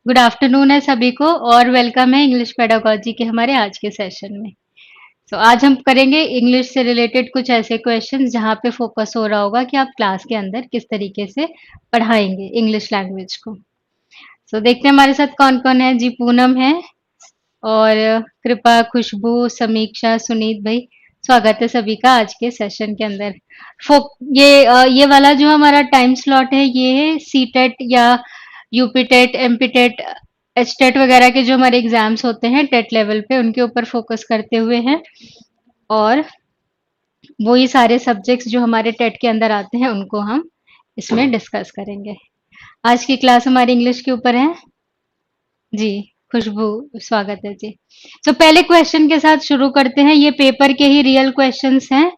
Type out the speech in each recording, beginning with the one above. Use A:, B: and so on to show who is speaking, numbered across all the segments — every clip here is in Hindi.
A: गुड आफ्टरनून है सभी को और वेलकम है इंग्लिश पेडागोजी के हमारे आज के सेशन में। आज हम करेंगे इंग्लिश से रिलेटेड कुछ ऐसे क्वेश्चंस जहाँ पे फोकस हो रहा होगा कि आप क्लास के अंदर किस तरीके से पढ़ाएंगे इंग्लिश लैंग्वेज को। देखते हैं हमारे साथ कौन कौन है। जी पूनम है और कृपा, खुशबू, समीक्षा, सुनीत भाई। स्वागत है सभी का आज के सेशन के अंदर। ये वाला जो हमारा टाइम स्लॉट है ये है सी टेट या UP TET, MP TET, H TET वगैरह के जो हमारे एग्जाम्स होते हैं टेट लेवल पे उनके ऊपर फोकस करते हुए हैं और वही सारे सब्जेक्ट्स जो हमारे टेट के अंदर आते हैं उनको हम इसमें डिस्कस करेंगे। आज की क्लास हमारी इंग्लिश के ऊपर है। जी, खुशबू, स्वागत है जी। पहले क्वेश्चन के साथ शुरू करते हैं। ये पेपर के ही रियल क्वेश्चंस हैं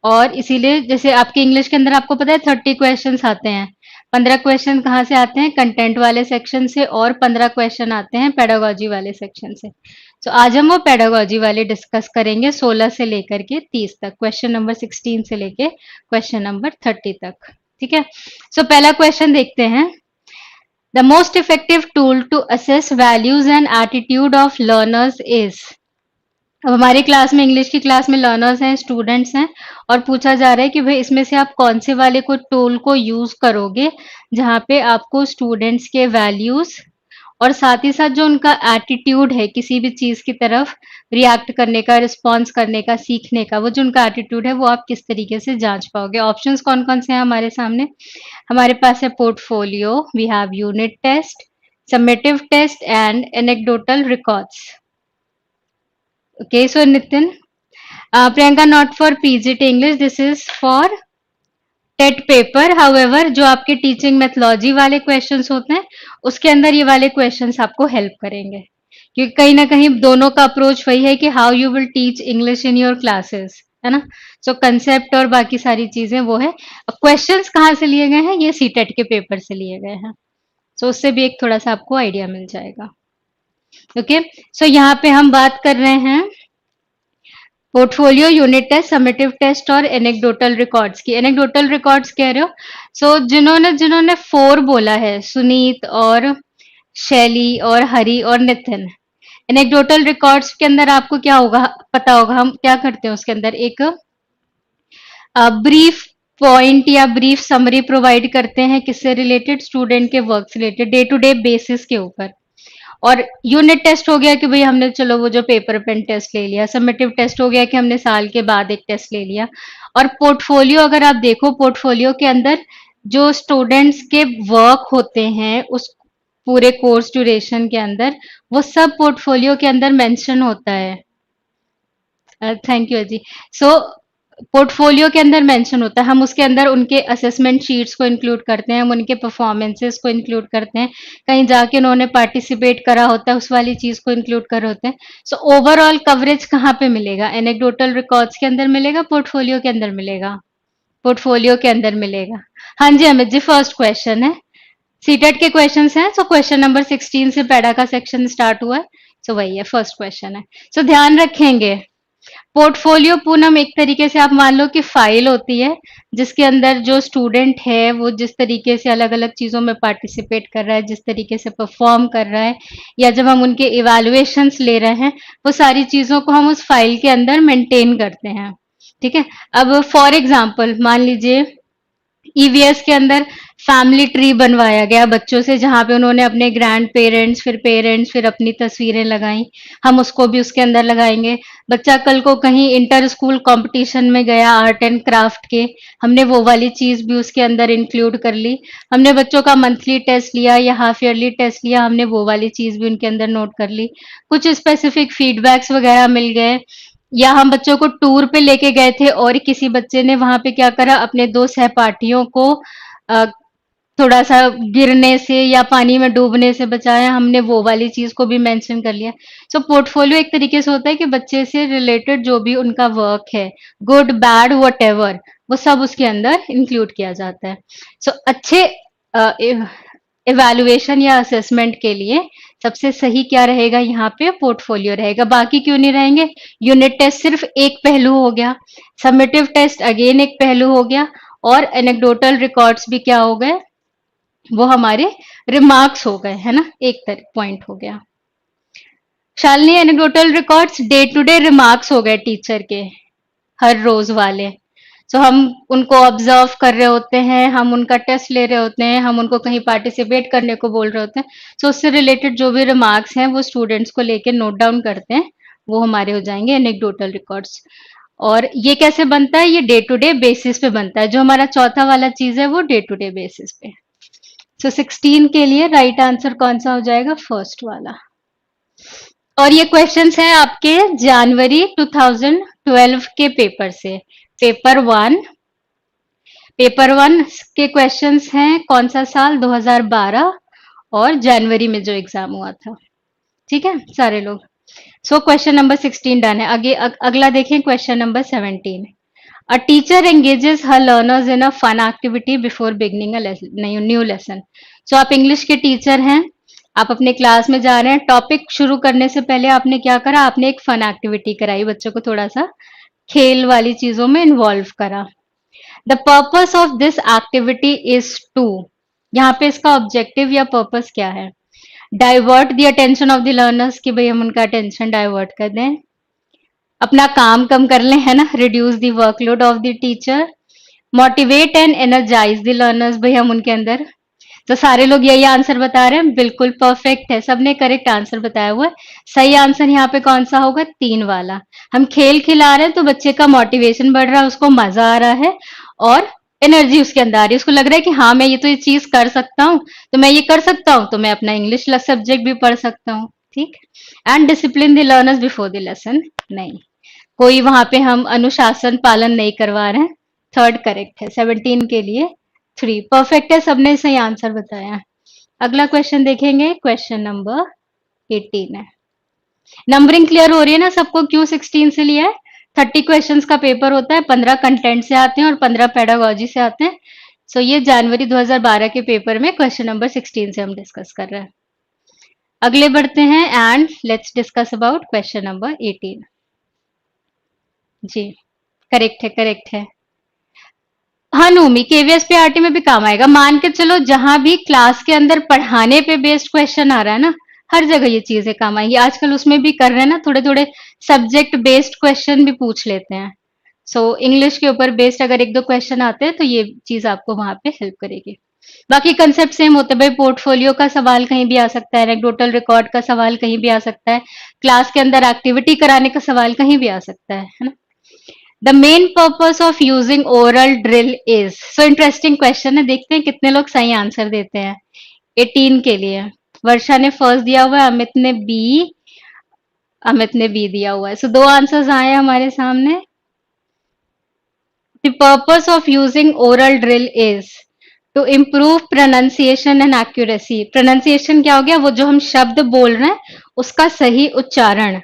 A: और इसीलिए जैसे आपके इंग्लिश के अंदर आपको पता है 30 क्वेश्चंस आते हैं। 15 क्वेश्चन कहाँ से आते हैं? कंटेंट वाले सेक्शन से और 15 क्वेश्चन आते हैं पेडागोजी वाले सेक्शन से। आज हम वो पेडागोजी वाले डिस्कस करेंगे 16 से लेकर के 30 तक, क्वेश्चन नंबर 16 से लेके क्वेश्चन नंबर 30 तक। ठीक है। पहला क्वेश्चन देखते हैं। The most effective tool to assess values and attitude of learners is। अब हमारी क्लास में इंग्लिश की क्लास में लर्नर्स हैं, स्टूडेंट्स हैं और पूछा जा रहा है कि भाई इसमें से आप कौन से वाले को टूल को यूज करोगे जहाँ पे आपको स्टूडेंट्स के वैल्यूज और साथ ही साथ जो उनका एटीट्यूड है किसी भी चीज की तरफ रिएक्ट करने का, रिस्पॉन्स करने का, सीखने का, वो जो उनका एटीट्यूड है वो आप किस तरीके से जांच पाओगे। ऑप्शंस कौन कौन से हैं हमारे सामने? हमारे पास है portfolio, we have unit test, summative test and anecdotal records. Okay, so Nitin, Priyanka, not for PGT English, this is for TET paper. However जो आपके टीचिंग मेथोलॉजी वाले क्वेश्चंस होते हैं उसके अंदर ये वाले क्वेश्चंस आपको हेल्प करेंगे क्योंकि कहीं ना कहीं दोनों का अप्रोच वही है कि how you will teach English in your classes, है ना। कंसेप्ट और बाकी सारी चीजें वो है। क्वेश्चंस कहाँ से लिए गए हैं? ये सीटेट के पेपर से लिए गए हैं। उससे भी एक थोड़ा सा आपको आइडिया मिल जाएगा। ओके, यहाँ पे हम बात कर रहे हैं portfolio, unit test, summative test और एनेक्डोटल रिकॉर्ड्स की। एनेक्डोटल रिकॉर्ड्स कह रहे हो? जिन्होंने जिन्होंने 4 बोला है, सुनीत और शैली और हरी और नितिन। एनेक्डोटल रिकॉर्ड्स के अंदर आपको क्या होगा पता होगा, हम क्या करते हैं उसके अंदर एक ब्रीफ पॉइंट या ब्रीफ समरी प्रोवाइड करते हैं किससे रिलेटेड? स्टूडेंट के वर्क से related, day to day basis के ऊपर। और यूनिट टेस्ट हो गया कि भाई हमने चलो वो जो पेपर पेन टेस्ट ले लिया। समेटिव टेस्ट हो गया कि हमने साल के बाद एक टेस्ट ले लिया। और पोर्टफोलियो अगर आप देखो, पोर्टफोलियो के अंदर जो स्टूडेंट्स के वर्क होते हैं उस पूरे कोर्स ड्यूरेशन के अंदर वो सब पोर्टफोलियो के अंदर मेंशन होता है। Thank you ji. पोर्टफोलियो के अंदर मेंशन होता है, हम उसके अंदर उनके असेसमेंट शीट्स को इंक्लूड करते हैं, हम उनके परफॉर्मेंसेस को इंक्लूड करते हैं, कहीं जाके उन्होंने पार्टिसिपेट करा होता है उस वाली चीज को इंक्लूड कर होते हैं। ओवरऑल कवरेज कहाँ पे मिलेगा? एनेक्डोटल रिकॉर्ड्स के अंदर मिलेगा, पोर्टफोलियो के अंदर मिलेगा? पोर्टफोलियो के अंदर मिलेगा। हाँ जी अमित जी, फर्स्ट क्वेश्चन है। सीटेट के क्वेश्चन हैं। क्वेश्चन नंबर 16 से पैडा का सेक्शन स्टार्ट हुआ है। वही है, फर्स्ट क्वेश्चन है। ध्यान रखेंगे पोर्टफोलियो पूनम एक तरीके से आप मान लो कि फाइल होती है जिसके अंदर जो स्टूडेंट है वो जिस तरीके से अलग अलग चीजों में पार्टिसिपेट कर रहा है, जिस तरीके से परफॉर्म कर रहा है, या जब हम उनके इवैल्यूएशंस ले रहे हैं वो सारी चीजों को हम उस फाइल के अंदर मेंटेन करते हैं। ठीक है। अब फॉर एग्जाम्पल मान लीजिए ईवीएस के अंदर फैमिली ट्री बनवाया गया बच्चों से, जहां पे उन्होंने अपने ग्रैंड पेरेंट्स फिर अपनी तस्वीरें लगाई, हम उसको भी उसके अंदर लगाएंगे। बच्चा कल को कहीं इंटर स्कूल कंपटीशन में गया आर्ट एंड क्राफ्ट के, हमने वो वाली चीज भी उसके अंदर इंक्लूड कर ली। हमने बच्चों का मंथली टेस्ट लिया या हाफ ईयरली टेस्ट लिया, हमने वो वाली चीज भी उनके अंदर नोट कर ली। कुछ स्पेसिफिक फीडबैक्स वगैरह मिल गए, या हम बच्चों को टूर पे लेके गए थे और किसी बच्चे ने वहां पे क्या करा, अपने 2 सहपाठियों को अ, थोड़ा सा गिरने से या पानी में डूबने से बचाया, हमने वो वाली चीज को भी मेंशन कर लिया। पोर्टफोलियो एक तरीके से होता है कि बच्चे से रिलेटेड जो भी उनका वर्क है, गुड बैड वट वो सब उसके अंदर इंक्लूड किया जाता है। अच्छे इवैल्यूएशन या असेसमेंट के लिए सबसे सही क्या रहेगा? यहाँ पे पोर्टफोलियो रहेगा। बाकी क्यों नहीं रहेंगे? यूनिट टेस्ट सिर्फ एक पहलू हो गया, समेटिव टेस्ट अगेन एक पहलू हो गया, और एनेक्डोटल रिकॉर्ड्स भी क्या हो गए? वो हमारे रिमार्क्स हो गए, है ना, एक पॉइंट हो गया। Shalini anecdotal records day to day remarks हो गए टीचर के, हर रोज वाले। सो हम उनको ऑब्जर्व कर रहे होते हैं, हम उनका टेस्ट ले रहे होते हैं, हम उनको कहीं पार्टिसिपेट करने को बोल रहे होते हैं। सो उससे रिलेटेड जो भी रिमार्क्स हैं वो स्टूडेंट्स को लेके नोट डाउन करते हैं, वो हमारे हो जाएंगे एनेक्डोटल रिकॉर्ड्स। और ये कैसे बनता है, ये डे टू डे बेसिस पे बनता है। जो हमारा चौथा वाला चीज है वो डे टू डे बेसिस पे। सो 16 के लिए राइट आंसर कौन सा हो जाएगा, फर्स्ट वाला। और ये क्वेश्चंस हैं आपके जनवरी 2012 के पेपर से, पेपर वन। पेपर वन के क्वेश्चंस हैं कौन सा साल, 2012, और जनवरी में जो एग्जाम हुआ था। ठीक है सारे लोग। सो क्वेश्चन नंबर 16 डन है। आगे अगला देखें, question number 17। A teacher engages her learners in a fun activity before beginning a new lesson. So आप इंग्लिश के टीचर हैं, आप अपने क्लास में जा रहे हैं, टॉपिक शुरू करने से पहले आपने क्या करा, आपने एक फन एक्टिविटी कराई, बच्चों को थोड़ा सा खेल वाली चीजों में इन्वॉल्व करा। The purpose of this activity is to, यहाँ पे इसका ऑब्जेक्टिव या पर्पस क्या है, divert the attention of the learners, कि भाई हम उनका अटेंशन डाइवर्ट कर दें, अपना काम कम कर लें, है ना, reduce the workload of the teacher, motivate and energize the learners, भाई हम उनके अंदर। तो सारे लोग यही आंसर बता रहे हैं, बिल्कुल परफेक्ट है, सबने करेक्ट आंसर बताया हुआ है। सही आंसर यहाँ पे कौन सा होगा, 3 वाला। हम खेल खिला रहे हैं तो बच्चे का मोटिवेशन बढ़ रहा है, उसको मजा आ रहा है और एनर्जी उसके अंदर आ रही है, उसको लग रहा है कि हाँ मैं ये चीज कर सकता हूँ, तो मैं ये कर सकता हूँ, तो मैं अपना इंग्लिश सब्जेक्ट भी पढ़ सकता हूँ। ठीक। And discipline the learners before the lesson, नहीं, कोई वहां पे हम अनुशासन पालन नहीं करवा रहे हैं। थर्ड करेक्ट है, 17 के लिए 3 परफेक्ट है, सबने सही आंसर बताया। अगला क्वेश्चन देखेंगे, क्वेश्चन नंबर 18 है। नंबरिंग क्लियर हो रही है ना सबको, क्यों 16 से लिया है? 30 क्वेश्चंस का पेपर होता है, 15 कंटेंट से आते हैं और 15 पेडागोजी से आते हैं। सो ये जनवरी 2012 के पेपर में क्वेश्चन नंबर 16 से हम डिस्कस कर रहे हैं। अगले बढ़ते हैं and let's discuss about question number 18। जी करेक्ट है, करेक्ट है। हाँ नूमी, केवीएस पीआरटी में भी काम आएगा। मान के चलो जहां भी क्लास के अंदर पढ़ाने पे बेस्ड क्वेश्चन आ रहा है ना, हर जगह ये चीजें काम आएंगी। आजकल उसमें भी कर रहे हैं ना, थोड़े थोड़े सब्जेक्ट बेस्ड क्वेश्चन भी पूछ लेते हैं। सो इंग्लिश के ऊपर बेस्ड अगर एक दो क्वेश्चन आते हैं तो ये चीज आपको वहां पे हेल्प करेगी। बाकी कंसेप्ट सेम होते हैं भाई, पोर्टफोलियो का सवाल कहीं भी आ सकता है, एनेक्डोटल रिकॉर्ड का सवाल कहीं भी आ सकता है, क्लास के अंदर एक्टिविटी कराने का सवाल कहीं भी आ सकता है ना। The main purpose of using oral drill is, so interesting question है, देखते हैं कितने लोग सही आंसर देते हैं। 18 के लिए वर्षा ने फर्स्ट दिया हुआ है, अमित ने बी दिया हुआ है। सो दो आंसर्स आए हमारे सामने। The purpose of using oral drill is to improve pronunciation and accuracy. Pronunciation क्या हो गया, वो जो हम शब्द बोल रहे हैं उसका सही उच्चारण,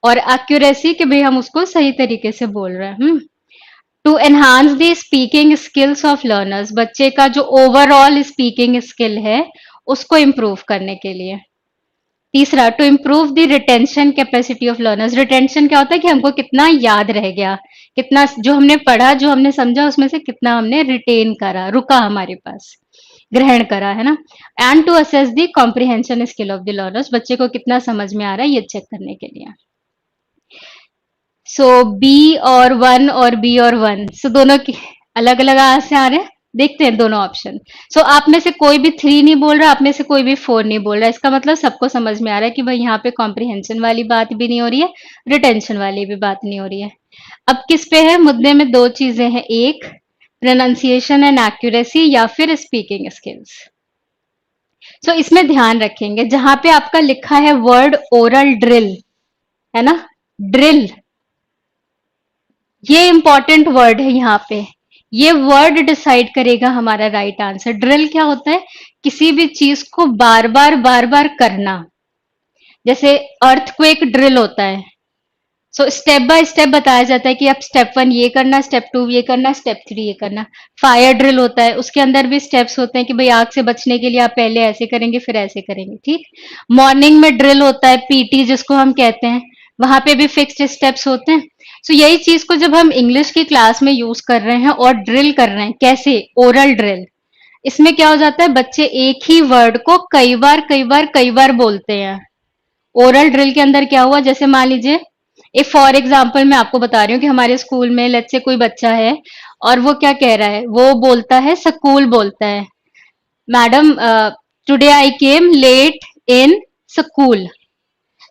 A: और एक्यूरेसी कि भाई हम उसको सही तरीके से बोल रहे हैं। To enhance the speaking skills of learners, बच्चे का जो ओवरऑल स्पीकिंग स्किल है उसको इम्प्रूव करने के लिए। तीसरा, to improve the retention capacity of learners. Retention क्या होता है कि हमको कितना याद रह गया, कितना जो हमने पढ़ा, जो हमने समझा, उसमें से कितना हमने रिटेन करा, रुका हमारे पास, ग्रहण करा, है ना। And to assess the comprehension skill of the learners, बच्चे को कितना समझ में आ रहा है ये चेक करने के लिए। सो बी और वन और बी और वन, सो दोनों की अलग अलग आज से आ रहे हैं, देखते हैं दोनों ऑप्शन। सो आप में से कोई भी 3 नहीं बोल रहा, आप में से कोई भी 4 नहीं बोल रहा, इसका मतलब सबको समझ में आ रहा है कि भाई यहाँ पे कॉम्प्रिहेंशन वाली बात भी नहीं हो रही है, रिटेंशन वाली भी बात नहीं हो रही है। अब किस पे है मुद्दे में, दो चीजें हैं, एक प्रोनाउंसिएशन एंड एक्यूरेसी या फिर स्पीकिंग स्किल्स। सो इसमें ध्यान रखेंगे जहां पे आपका लिखा है वर्ड ओरल ड्रिल, है ना, ड्रिल, ये इंपॉर्टेंट वर्ड है यहाँ पे। ये वर्ड डिसाइड करेगा हमारा राइट आंसर। ड्रिल क्या होता है, किसी भी चीज को बार बार करना, जैसे अर्थक्वेक ड्रिल होता है। सो स्टेप बाय स्टेप बताया जाता है कि अब स्टेप 1 ये करना, स्टेप 2 ये करना, स्टेप 3 ये करना। फायर ड्रिल होता है, उसके अंदर भी स्टेप्स होते हैं कि भाई आग से बचने के लिए आप पहले ऐसे करेंगे फिर ऐसे करेंगे। ठीक। मॉर्निंग में ड्रिल होता है, पीटी जिसको हम कहते हैं, वहां पे भी फिक्स्ड स्टेप्स होते हैं। सो यही चीज को जब हम इंग्लिश की क्लास में यूज कर रहे हैं और ड्रिल कर रहे हैं, कैसे, ओरल ड्रिल, इसमें क्या हो जाता है, बच्चे एक ही वर्ड को कई बार बोलते हैं। ओरल ड्रिल के अंदर क्या हुआ, जैसे मान लीजिए एक फॉर एग्जाम्पल मैं आपको बता रही हूँ कि हमारे स्कूल में लेट्स से कोई बच्चा है और वो क्या कह रहा है, वो बोलता है स्कूल बोलता है, madam today I came late in school.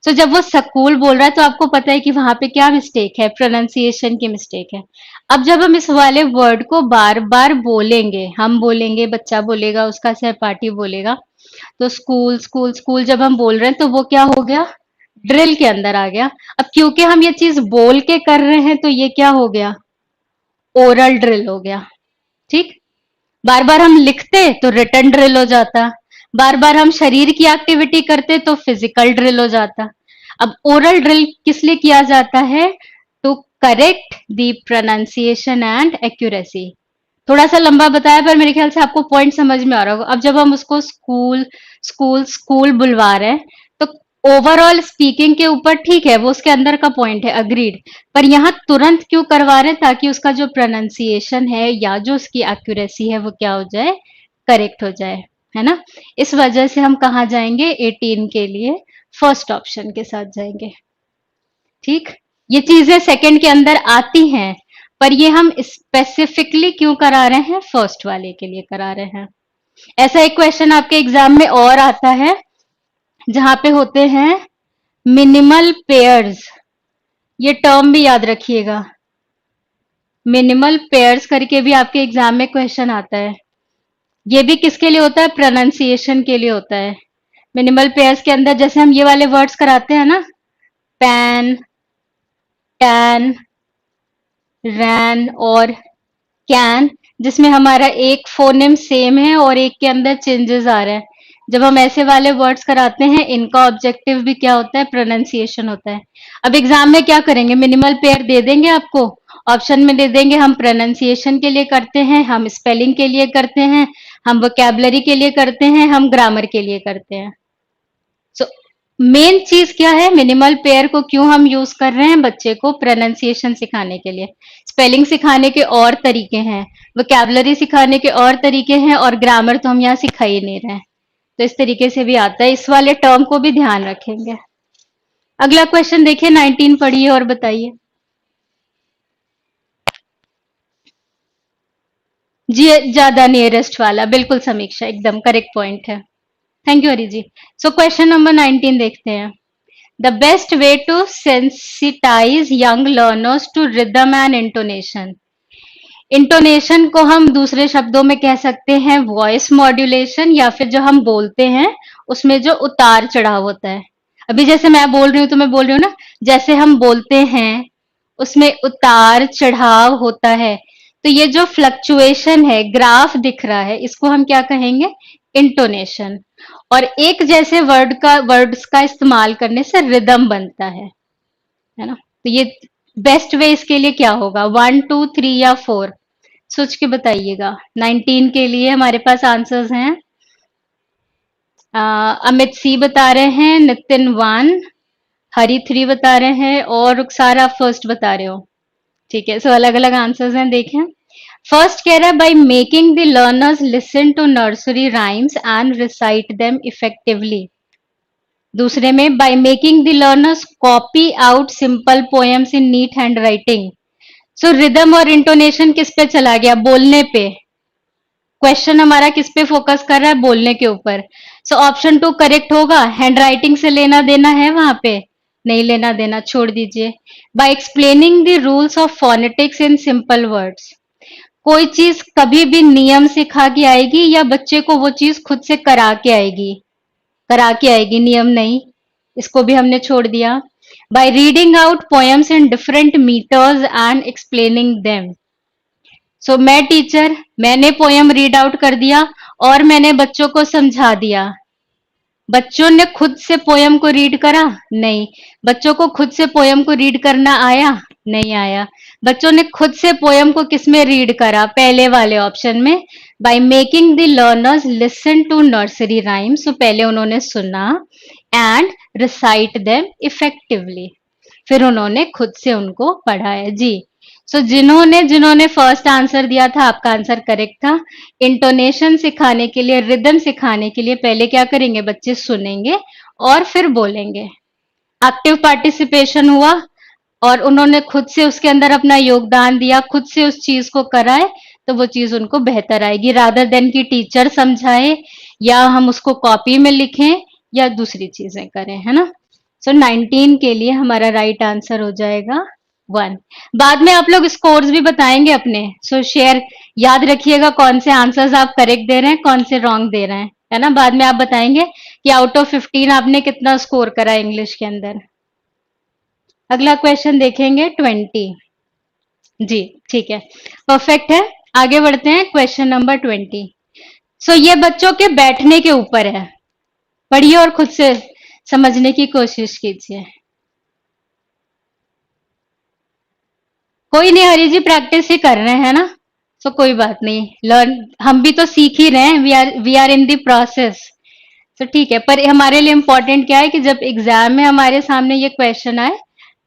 A: So जब वो स्कूल बोल रहा है तो आपको पता है कि वहां पे क्या मिस्टेक है, प्रोनाउंसिएशन की मिस्टेक है। अब जब हम इस वाले वर्ड को बार बार बोलेंगे, हम बोलेंगे, बच्चा बोलेगा, उसका सहपाठी बोलेगा, तो स्कूल स्कूल स्कूल जब हम बोल रहे हैं तो वो क्या हो गया, ड्रिल के अंदर आ गया। अब क्योंकि हम ये चीज बोल के कर रहे हैं तो ये क्या हो गया, ओरल ड्रिल हो गया। ठीक। बार बार हम लिखते तो रिटन ड्रिल हो जाता, बार बार हम शरीर की एक्टिविटी करते तो फिजिकल ड्रिल हो जाता। अब ओरल ड्रिल किस लिए किया जाता है, to correct the pronunciation and accuracy. थोड़ा सा लंबा बताया पर मेरे ख्याल से आपको पॉइंट समझ में आ रहा होगा। अब जब हम उसको स्कूल स्कूल स्कूल बुलवा रहे हैं तो ओवरऑल स्पीकिंग के ऊपर ठीक है, वो उसके अंदर का पॉइंट है, अग्रीड। पर यहाँ तुरंत क्यों करवा रहे हैं, ताकि उसका जो प्रोनाउंसिएशन है या जो उसकी एक्यूरेसी है वो क्या हो जाए, करेक्ट हो जाए, है ना। इस वजह से हम कहाँ जाएंगे, 18 के लिए फर्स्ट ऑप्शन के साथ जाएंगे। ठीक। ये चीजें सेकंड के अंदर आती हैं, पर ये हम स्पेसिफिकली क्यों करा रहे हैं, फर्स्ट वाले के लिए करा रहे हैं। ऐसा एक क्वेश्चन आपके एग्जाम में और आता है जहां पे होते हैं मिनिमल पेयर्स, ये टर्म भी याद रखिएगा। मिनिमल पेयर्स करके भी आपके एग्जाम में क्वेश्चन आता है। ये भी किसके लिए होता है, प्रोनाउंसिएशन के लिए होता है। मिनिमल पेयर्स के अंदर जैसे हम ये वाले वर्ड्स कराते हैं ना, पैन, टैन, रैन और कैन, जिसमें हमारा एक फोनेम सेम है और एक के अंदर चेंजेस आ रहे हैं। जब हम ऐसे वाले वर्ड्स कराते हैं, इनका ऑब्जेक्टिव भी क्या होता है, प्रोनाउंसिएशन होता है। अब एग्जाम में क्या करेंगे, मिनिमल पेयर दे देंगे आपको, ऑप्शन में दे देंगे, हम प्रोनाउंसिएशन के लिए करते हैं, हम स्पेलिंग के लिए करते हैं, हम वोकैबुलरी के लिए करते हैं, हम ग्रामर के लिए करते हैं। सो मेन चीज क्या है, मिनिमल पेयर को क्यों हम यूज कर रहे हैं, बच्चे को प्रोनाउंसिएशन सिखाने के लिए। स्पेलिंग सिखाने के और तरीके हैं, वोकैबुलरी सिखाने के और तरीके हैं, और ग्रामर तो हम यहाँ सिखा ही नहीं रहे हैं। तो इस तरीके से भी आता है, इस वाले टर्म को भी ध्यान रखेंगे। अगला क्वेश्चन देखिए, 19 पढ़िए और बताइए। जी, ज्यादा नियरेस्ट वाला, बिल्कुल समीक्षा, एकदम करेक्ट पॉइंट है। Thank you Hari ji. So question number 19 देखते हैं। The best way to sensitize young learners to rhythm and intonation. Intonation को हम दूसरे शब्दों में कह सकते हैं वॉइस मॉड्यूलेशन, या फिर जो हम बोलते हैं उसमें जो उतार चढ़ाव होता है। अभी जैसे मैं बोल रही हूँ तो मैं बोल रही हूँ ना, जैसे हम बोलते हैं उसमें उतार चढ़ाव होता है। तो ये जो फ्लक्चुएशन है, ग्राफ दिख रहा है, इसको हम क्या कहेंगे, इंटोनेशन। और एक जैसे वर्ड्स का इस्तेमाल करने से रिदम बनता है ना। तो ये बेस्ट वे इसके लिए क्या होगा, 1 2 3 या 4, सोच के बताइएगा। 19 के लिए हमारे पास आंसर्स हैं। अमित सी बता रहे हैं, नितिन 1, हरी 3 बता रहे हैं, और रुखसार आप फर्स्ट बता रहे हो। ठीक है, सो अलग अलग आंसर्स हैं, देखें। फर्स्ट कह रहा है by making the learners listen to nursery rhymes and recite them effectively. दूसरे में by making the learners copy out simple poems in neat handwriting. So rhythm और इंटोनेशन किस पे चला गया, बोलने पे। क्वेश्चन हमारा किस पे फोकस कर रहा है, बोलने के ऊपर। सो ऑप्शन 2 करेक्ट होगा। हैंड राइटिंग से लेना देना है वहां पे, नहीं लेना देना, छोड़ दीजिए। By explaining the rules of phonetics in simple words. कोई चीज कभी भी नियम सिखा के आएगी या बच्चे को वो चीज खुद से करा के आएगी, करा के आएगी, नियम नहीं। इसको भी हमने छोड़ दिया। By reading out poems in different metres and explaining them. So मैं टीचर, मैंने पोयम रीड आउट कर दिया और मैंने बच्चों को समझा दिया। बच्चों ने खुद से पोयम को रीड करा, नहीं। बच्चों को खुद से पोयम को रीड करना आया, नहीं आया। बच्चों ने खुद से पोयम को किसमें रीड करा, पहले वाले ऑप्शन में, by making the learners listen to nursery rhymes. तो पहले उन्होंने सुना एंड रिसाइट देम इफेक्टिवली, फिर उन्होंने खुद से उनको पढ़ा है जी। सो जिन्होंने जिन्होंने फर्स्ट आंसर दिया था आपका आंसर करेक्ट था। इंटोनेशन सिखाने के लिए, रिदम सिखाने के लिए पहले क्या करेंगे, बच्चे सुनेंगे और फिर बोलेंगे। एक्टिव पार्टिसिपेशन हुआ और उन्होंने खुद से उसके अंदर अपना योगदान दिया, खुद से उस चीज को कराए, तो वो चीज उनको बेहतर आएगी, रादर देन कि टीचर समझाए या हम उसको कॉपी में लिखें या दूसरी चीजें करें, है ना। सो 19 के लिए हमारा राइट आंसर हो जाएगा 1। बाद में आप लोग स्कोर्स भी बताएंगे अपने, सो शेयर याद रखिएगा कौन से आंसर्स आप करेक्ट दे रहे हैं, कौन से रॉन्ग दे रहे हैं, है ना। बाद में आप बताएंगे कि आउट ऑफ 15 आपने कितना स्कोर करा इंग्लिश के अंदर। अगला क्वेश्चन देखेंगे 20। जी, ठीक है, परफेक्ट है। आगे बढ़ते हैं क्वेश्चन नंबर 20। सो ये बच्चों के बैठने के ऊपर है, पढ़िए और खुद से समझने की कोशिश कीजिए। कोई नहीं, हरी जी प्रैक्टिस ही कर रहे हैं ना, सो कोई बात नहीं, लर्न, हम भी तो सीख ही रहे हैं, we are in the process. तो ठीक है, पर हमारे लिए इम्पोर्टेंट क्या है कि जब एग्जाम में हमारे सामने ये क्वेश्चन आए,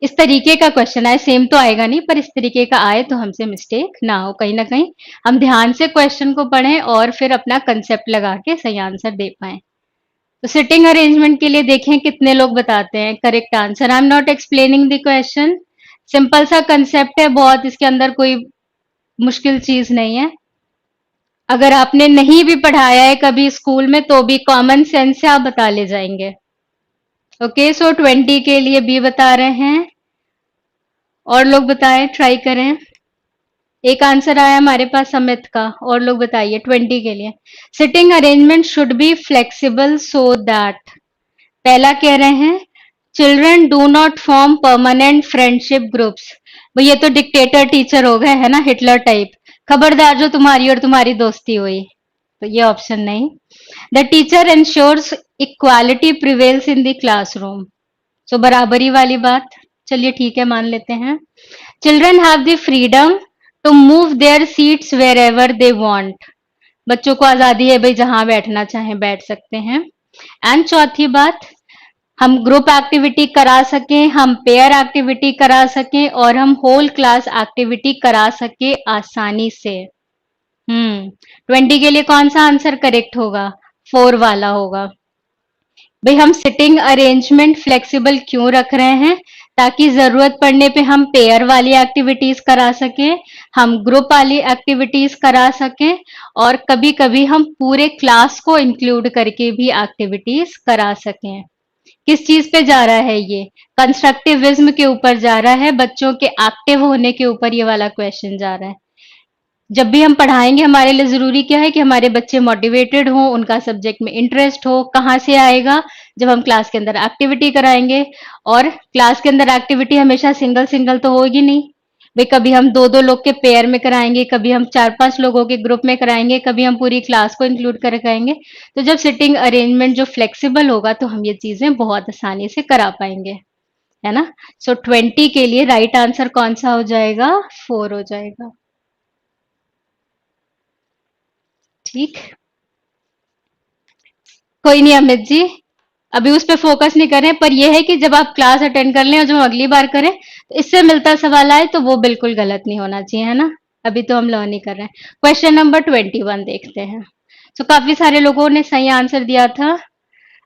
A: इस तरीके का क्वेश्चन आए, सेम तो आएगा नहीं पर इस तरीके का आए, तो हमसे मिस्टेक ना हो, कहीं ना कहीं हम ध्यान से क्वेश्चन को पढ़ें और फिर अपना कंसेप्ट लगा के सही आंसर दे पाए। तो सिटिंग अरेंजमेंट के लिए देखें कितने लोग बताते हैं correct answer. I am not explaining the question, simple सा कंसेप्ट है बहुत, इसके अंदर कोई मुश्किल चीज नहीं है। अगर आपने नहीं भी पढ़ाया है कभी स्कूल में तो भी कॉमन सेंस से आप बता ले जाएंगे। ओके, सो 20 के लिए बी बता रहे हैं, और लोग बताएं, ट्राई करें। एक आंसर आया हमारे पास अमित का, और लोग बताइए 20 के लिए। Sitting arrangement should be flexible so that, पहला कह रहे हैं children do not form permanent friendship groups. भाई ये तो डिक्टेटर टीचर हो गए, है ना, हिटलर टाइप, खबरदार जो तुम्हारी और तुम्हारी दोस्ती हुई, तो ये ऑप्शन नहीं। The teacher ensures equality prevails in the classroom, so बराबरी वाली बात, चलिए ठीक है, मान लेते हैं। Children have the freedom to move their seats wherever they want, बच्चों को आजादी है भाई, जहां बैठना चाहे बैठ सकते हैं। एंड चौथी बात, हम ग्रुप एक्टिविटी करा सकें, हम पेयर एक्टिविटी करा सकें और हम होल क्लास एक्टिविटी करा सके आसानी से। 20 के लिए कौन सा आंसर करेक्ट होगा, 4 वाला होगा। भाई हम सिटिंग अरेंजमेंट फ्लेक्सिबल क्यों रख रहे हैं, ताकि जरूरत पड़ने पे हम पेयर वाली एक्टिविटीज करा सकें, हम ग्रुप वाली एक्टिविटीज करा सकें, और कभी कभी हम पूरे क्लास को इंक्लूड करके भी एक्टिविटीज करा सकें। किस चीज पे जा रहा है ये, कंस्ट्रक्टिविज्म के ऊपर जा रहा है, बच्चों के एक्टिव होने के ऊपर ये वाला क्वेश्चन जा रहा है। जब भी हम पढ़ाएंगे हमारे लिए जरूरी क्या है कि हमारे बच्चे मोटिवेटेड हों, उनका सब्जेक्ट में इंटरेस्ट हो। कहाँ से आएगा, जब हम क्लास के अंदर एक्टिविटी कराएंगे, और क्लास के अंदर एक्टिविटी हमेशा सिंगल सिंगल तो होगी नहीं भाई, कभी हम दो दो लोग के पेयर में कराएंगे, कभी हम 4-5 लोगों के ग्रुप में कराएंगे, कभी हम पूरी क्लास को इंक्लूड कर कराएंगे। तो जब सिटिंग अरेंजमेंट जो फ्लेक्सिबल होगा तो हम ये चीजें बहुत आसानी से करा पाएंगे, है ना। सो 20 के लिए राइट आंसर कौन सा हो जाएगा, 4 हो जाएगा। ठीक, कोई नहीं अमित जी, अभी उस पर फोकस नहीं करें, पर यह है कि जब आप क्लास अटेंड कर लें और जब हम अगली बार करें तो इससे मिलता सवाल आए तो वो बिल्कुल गलत नहीं होना चाहिए, है ना। अभी तो हम लर्न ही कर रहे हैं। क्वेश्चन नंबर 21 देखते हैं। तो काफी सारे लोगों ने सही आंसर दिया था।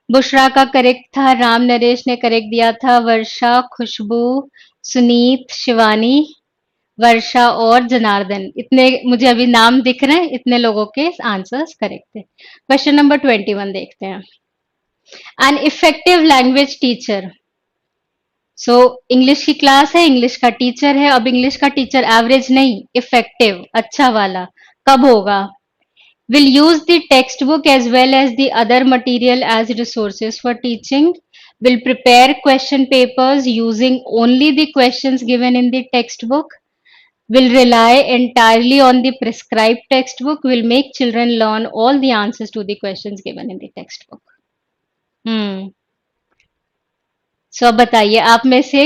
A: बुशरा का करेक्ट था, राम नरेश ने करेक्ट दिया था, वर्षा, खुशबू, सुनीत, शिवानी, वर्षा और जनार्दन, इतने मुझे अभी नाम दिख रहे हैं, इतने लोगों के आंसर्स करेक्ट थे। क्वेश्चन नंबर 21 देखते हैं। An effective language teacher, so English की क्लास है, इंग्लिश का टीचर है। अब इंग्लिश का टीचर एवरेज नहीं, इफेक्टिव, अच्छा वाला, कब होगा, will use the textbook as well as the other material as resources for teaching, will prepare question papers using only the questions given in the textbook, will rely entirely on the prescribed textbook, will make children learn all the answers to the questions given in the textbook. सो अब बताइए आप में से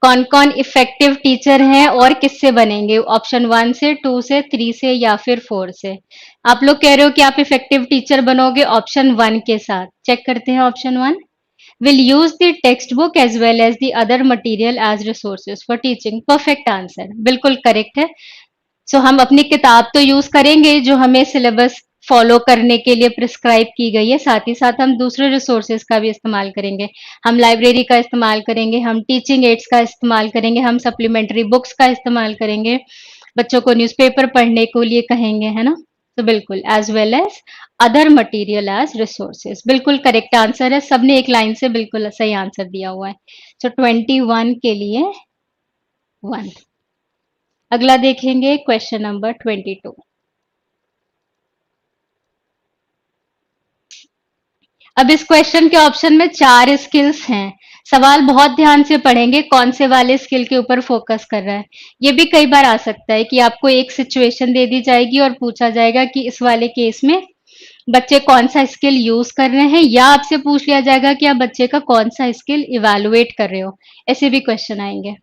A: कौन कौन इफेक्टिव टीचर हैं और किससे बनेंगे, ऑप्शन 1 से, 2 से, 3 से या फिर 4 से। आप लोग कह रहे हो कि आप इफेक्टिव टीचर बनोगे ऑप्शन 1 के साथ, चेक करते हैं option 1। will use the textbook as well as the other material as resources for teaching. Perfect answer. बिल्कुल करेक्ट है. सो हम अपनी किताब तो यूज करेंगे जो हमें सिलेबस फॉलो करने के लिए प्रिस्क्राइब की गई है, साथ ही साथ हम दूसरे रिसोर्सेज का भी इस्तेमाल करेंगे. हम लाइब्रेरी का इस्तेमाल करेंगे, हम टीचिंग एड्स का इस्तेमाल करेंगे, हम सप्लीमेंट्री बुक्स का इस्तेमाल करेंगे, बच्चों को न्यूज़पेपर पढ़ने के लिए कहेंगे, है ना. तो बिल्कुल as well as other material as resources. बिल्कुल करेक्ट आंसर है, सबने एक लाइन से बिल्कुल सही आंसर दिया हुआ है. सो 21 के लिए 1. अगला देखेंगे क्वेश्चन नंबर 22. अब इस क्वेश्चन के ऑप्शन में 4 स्किल्स हैं. सवाल बहुत ध्यान से पढ़ेंगे कौन से वाले स्किल के ऊपर फोकस कर रहा है. ये भी कई बार आ सकता है कि आपको एक सिचुएशन दे दी जाएगी और पूछा जाएगा कि इस वाले केस में बच्चे कौन सा स्किल यूज कर रहे हैं, या आपसे पूछ लिया जाएगा कि आप बच्चे का कौन सा स्किल इवेलुएट कर रहे हो. ऐसे भी क्वेश्चन आएंगे.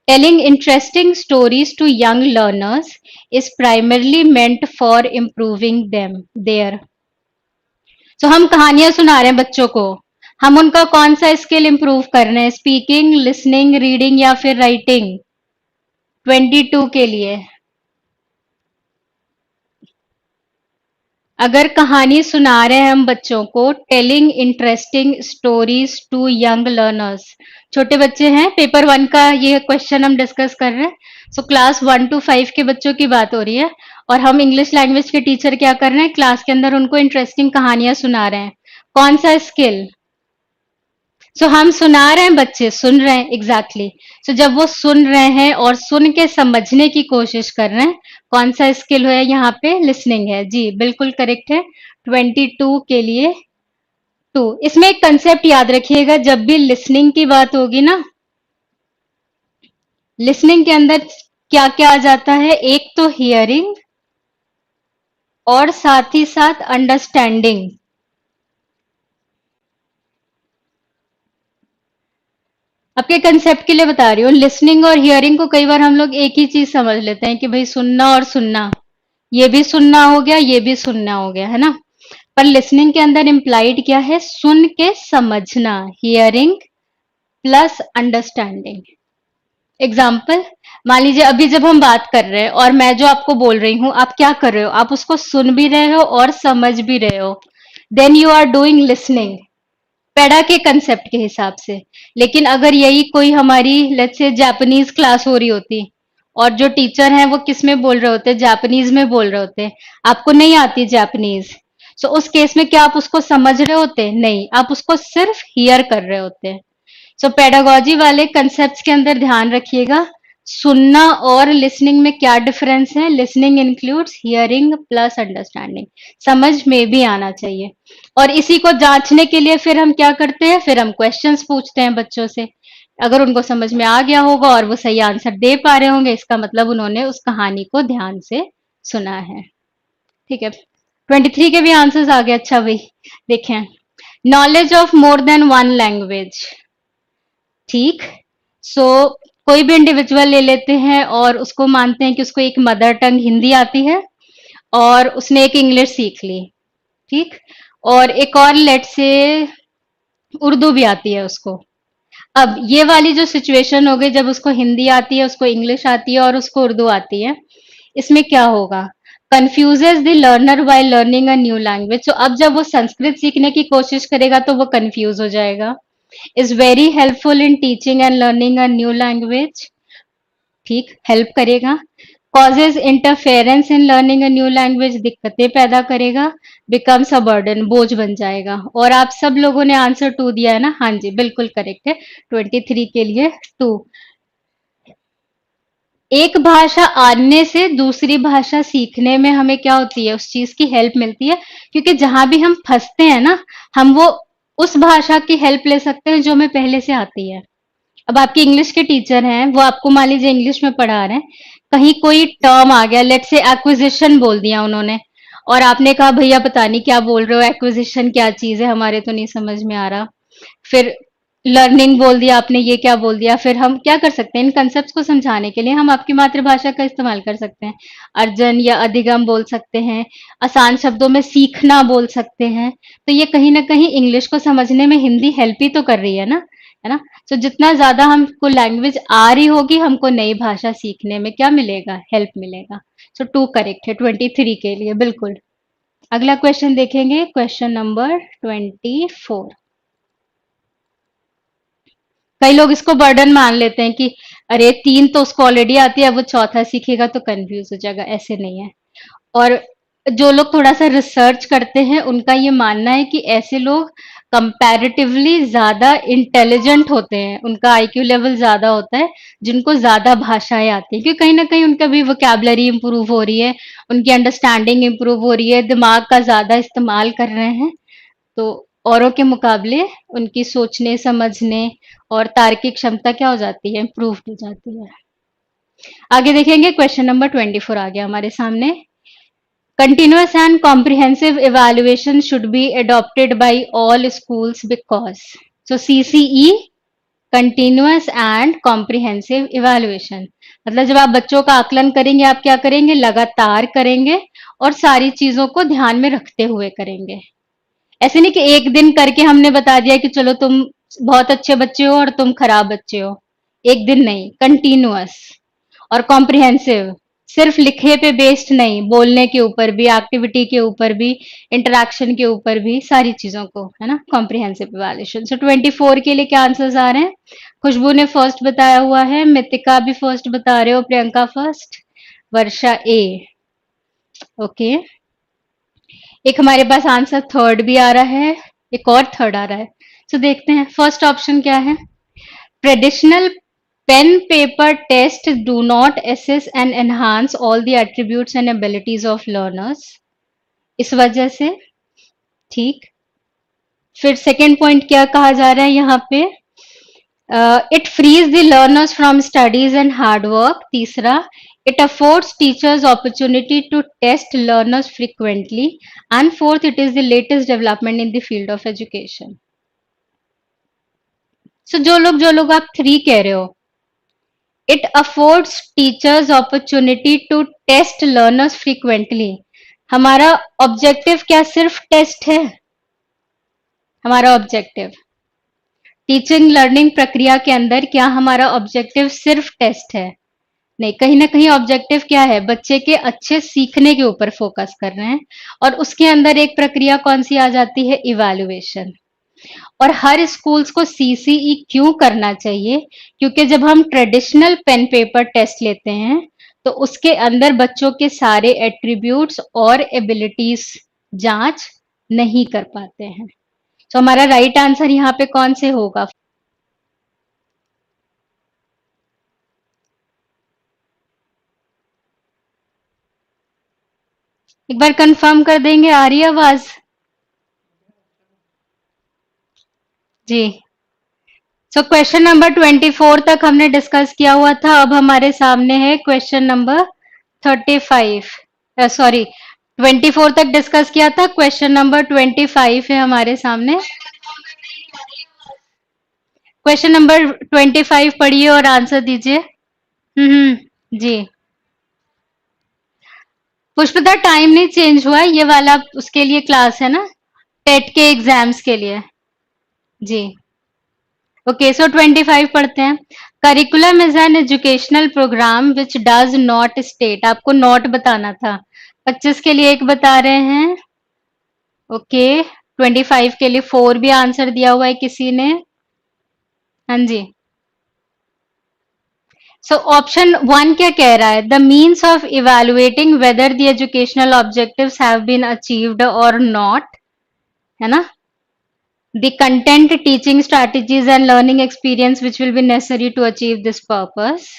A: Telling interesting stories to young learners is primarily meant for improving them their. So हम कहानियां सुना रहे हैं बच्चों को, हम उनका कौन सा स्किल इंप्रूव कर रहे हैं, स्पीकिंग, लिसनिंग, रीडिंग या फिर राइटिंग. 22 के लिए अगर कहानी सुना रहे हैं हम बच्चों को, telling interesting stories to young learners, छोटे बच्चे हैं, पेपर 1 का ये क्वेश्चन हम डिस्कस कर रहे हैं. सो क्लास 1 to 5 के बच्चों की बात हो रही है और हम इंग्लिश लैंग्वेज के टीचर क्या कर रहे हैं, क्लास के अंदर उनको इंटरेस्टिंग कहानियां सुना रहे हैं. कौन सा स्किल. सो हम सुना रहे हैं, बच्चे सुन रहे हैं. एग्जैक्टली. सो जब वो सुन रहे हैं और सुन के समझने की कोशिश कर रहे हैं, कौन सा स्किल है यहाँ पे, लिसनिंग है. जी बिल्कुल करेक्ट है. 22 के लिए 2. इसमें एक कंसेप्ट याद रखिएगा, जब भी लिसनिंग की बात होगी ना, लिसनिंग के अंदर क्या क्या आ जाता है, एक तो हियरिंग और साथ ही साथ अंडरस्टैंडिंग. आपके कंसेप्ट के लिए बता रही हूँ, लिसनिंग और हियरिंग को कई बार हम लोग एक ही चीज समझ लेते हैं कि भाई सुनना और सुनना, ये भी सुनना हो गया, ये भी सुनना हो गया, है ना. पर लिसनिंग के अंदर इम्प्लाइड क्या है, सुन के समझना, हियरिंग प्लस अंडरस्टैंडिंग. एग्जाम्पल, मान लीजिए अभी जब हम बात कर रहे हैं और मैं जो आपको बोल रही हूँ, आप क्या कर रहे हो, आप उसको सुन भी रहे हो और समझ भी रहे हो, then you are doing listening, पेडा के कंसेप्ट के हिसाब से. लेकिन अगर यही कोई हमारी लेट्स से जापानीज क्लास हो रही होती और जो टीचर हैं वो किस में बोल रहे होते, जापानीज में बोल रहे होते, आपको नहीं आती जापानीज, सो उस केस में क्या आप उसको समझ रहे होते, नहीं, आप उसको सिर्फ हियर कर रहे होते. सो पेडागोजी वाले कंसेप्ट्स के अंदर ध्यान रखिएगा, सुनना और लिसनिंग में क्या डिफरेंस है. Listening includes hearing plus understanding. समझ में भी आना चाहिए. और इसी को जांचने के लिए फिर हम क्या करते हैं, फिर हम क्वेश्चंस पूछते हैं बच्चों से. अगर उनको समझ में आ गया होगा और वो सही आंसर दे पा रहे होंगे, इसका मतलब उन्होंने उस कहानी को ध्यान से सुना है. ठीक है. 23 के भी आंसर्स आ गए. अच्छा भाई, देखें, knowledge of more than one language. ठीक. सो कोई भी इंडिविजुअल ले लेते हैं और उसको मानते हैं कि उसको एक मदर टंग हिंदी आती है और उसने एक इंग्लिश सीख ली. ठीक. और एक और लेट से उर्दू भी आती है उसको. अब ये वाली जो सिचुएशन हो गई, जब उसको हिंदी आती है, उसको इंग्लिश आती है और उसको उर्दू आती है, इसमें क्या होगा, confuses the learner while learning a new language. तो अब जब वो संस्कृत सीखने की कोशिश करेगा तो वो कंफ्यूज हो जाएगा. Is very helpful in teaching and learning a new language. ठीक, हेल्प करेगा. Causes interference in learning a new language, दिक्कतें पैदा करेगा. बिकम्स अ बर्डन, बोझ बन जाएगा. और आप सब लोगों ने आंसर 2 दिया है ना. हाँ जी बिल्कुल करेक्ट है. 23 के लिए 2. एक भाषा आने से दूसरी भाषा सीखने में हमें क्या होती है, उस चीज की हेल्प मिलती है. क्योंकि जहां भी हम फंसते हैं ना, हम वो उस भाषा की हेल्प ले सकते हैं जो हमें पहले से आती है. अब आपके इंग्लिश के टीचर हैं, वो आपको मान लीजिए इंग्लिश में पढ़ा रहे हैं, कहीं कोई टर्म आ गया, लेट से एक्विजिशन बोल दिया उन्होंने, और आपने कहा भैया पता नहीं क्या बोल रहे हो, एक्विजिशन क्या चीज है, हमारे तो नहीं समझ में आ रहा. फिर लर्निंग बोल दिया आपने, ये क्या बोल दिया, फिर हम क्या कर सकते हैं, इन कंसेप्ट को समझाने के लिए हम आपकी मातृभाषा का इस्तेमाल कर सकते हैं। अर्जन या अधिगम बोल सकते हैं, आसान शब्दों में सीखना बोल सकते हैं। तो ये कहीं ना कहीं इंग्लिश को समझने में हिंदी हेल्प ही तो कर रही है ना। तो जितना ज्यादा हमको लैंग्वेज आ रही होगी, हमको नई भाषा सीखने में क्या मिलेगा, हेल्प मिलेगा। सो टू करेक्ट है 23 के लिए, बिल्कुल। अगला क्वेश्चन देखेंगे, क्वेश्चन नंबर 24। कई लोग इसको बर्डन मान लेते हैं कि अरे 3 तो उसको ऑलरेडी आती है, अब वो चौथा सीखेगा तो कंफ्यूज हो जाएगा, ऐसे नहीं है। और जो लोग थोड़ा सा रिसर्च करते हैं, उनका ये मानना है कि ऐसे लोग कंपैरेटिवली ज्यादा इंटेलिजेंट होते हैं, उनका आईक्यू लेवल ज्यादा होता है, जिनको ज्यादा भाषाएं आती हैं, क्योंकि कहीं ना कहीं उनका भी वोकैबुलरी इंप्रूव हो रही है, उनकी अंडरस्टैंडिंग इंप्रूव हो रही है, दिमाग का ज्यादा इस्तेमाल कर रहे हैं। तो औरों के मुकाबले उनकी सोचने समझने और तार्किक क्षमता क्या हो जाती है, इम्प्रूव हो जाती है। आगे देखेंगे, क्वेश्चन नंबर 24 आ गया हमारे सामने। Continuous and comprehensive evaluation should be adopted by all schools because, so CCE, continuous and comprehensive evaluation, मतलब जब आप बच्चों का आकलन करेंगे, आप क्या करेंगे, लगातार करेंगे और सारी चीजों को ध्यान में रखते हुए करेंगे। ऐसे नहीं कि एक दिन करके हमने बता दिया कि चलो तुम बहुत अच्छे बच्चे हो और तुम खराब बच्चे हो। एक दिन नहीं, कंटिन्यूअस और कॉम्प्रिहेंसिव, सिर्फ लिखे पे बेस्ड नहीं, बोलने के ऊपर भी, एक्टिविटी के ऊपर भी, इंटरेक्शन के ऊपर भी, सारी चीजों को, है ना, कॉम्प्रिहेंसिव इवैल्यूएशन। सो 24 के लिए क्या आंसर्स आ रहे हैं? खुशबू ने फर्स्ट बताया हुआ है, मितिका भी फर्स्ट बता रहे हो, प्रियंका फर्स्ट, वर्षा ए। ओके, एक हमारे पास आंसर थर्ड भी आ रहा है, एक और थर्ड आ रहा है। तो देखते हैं फर्स्ट ऑप्शन क्या है। Traditional pen paper test do not assess and enhance all the attributes and abilities of learners, इस वजह से, ठीक। फिर सेकेंड पॉइंट क्या कहा जा रहा है यहाँ पे, it frees the learners from studies and hard work, तीसरा, it affords teachers opportunity to test learners frequently, and fourth, it is the latest development in the field of education. So जो लोग आप 3 कह रहे हो, it affords teachers opportunity to test learners frequently, हमारा ऑब्जेक्टिव क्या सिर्फ टेस्ट है? हमारा ऑब्जेक्टिव टीचिंग लर्निंग प्रक्रिया के अंदर क्या हमारा ऑब्जेक्टिव सिर्फ टेस्ट है? नहीं, कहीं ना कहीं ऑब्जेक्टिव क्या है, बच्चे के अच्छे सीखने के ऊपर फोकस कर रहे हैं। और उसके अंदर एक प्रक्रिया कौन सी आ जाती है, इवैल्यूएशन। और हर स्कूल्स को सीसीई क्यों करना चाहिए, क्योंकि जब हम ट्रेडिशनल पेन पेपर टेस्ट लेते हैं, तो उसके अंदर बच्चों के सारे एट्रीब्यूट्स और एबिलिटीज जांच नहीं कर पाते हैं। तो हमारा राइट आंसर यहाँ पे कौन से होगा? एक बार कंफर्म कर देंगे, आ रही है आवाज? जी। सो क्वेश्चन नंबर 24 तक हमने डिस्कस किया हुआ था। अब हमारे सामने है क्वेश्चन नंबर 35, सॉरी 24 तक डिस्कस किया था, क्वेश्चन नंबर 25 है हमारे सामने। क्वेश्चन नंबर 25 पढ़िए और आंसर दीजिए। जी। पुष्पदा, टाइम नहीं चेंज हुआ, ये वाला उसके लिए क्लास है ना, टेट के एग्जाम्स के लिए। जी। ओके, सो 25 पढ़ते हैं। Curriculum is an educational program which does not state, आपको नॉट बताना था। 25 के लिए एक बता रहे हैं। ओके, 25 के लिए 4 भी आंसर दिया हुआ है किसी ने। हाँ जी। सो ऑप्शन 1 क्या कह रहा है, the means of evaluating whether the educational objectives have been achieved और नॉट, है ना। The content, teaching strategies and learning experience which will be necessary to achieve this purpose.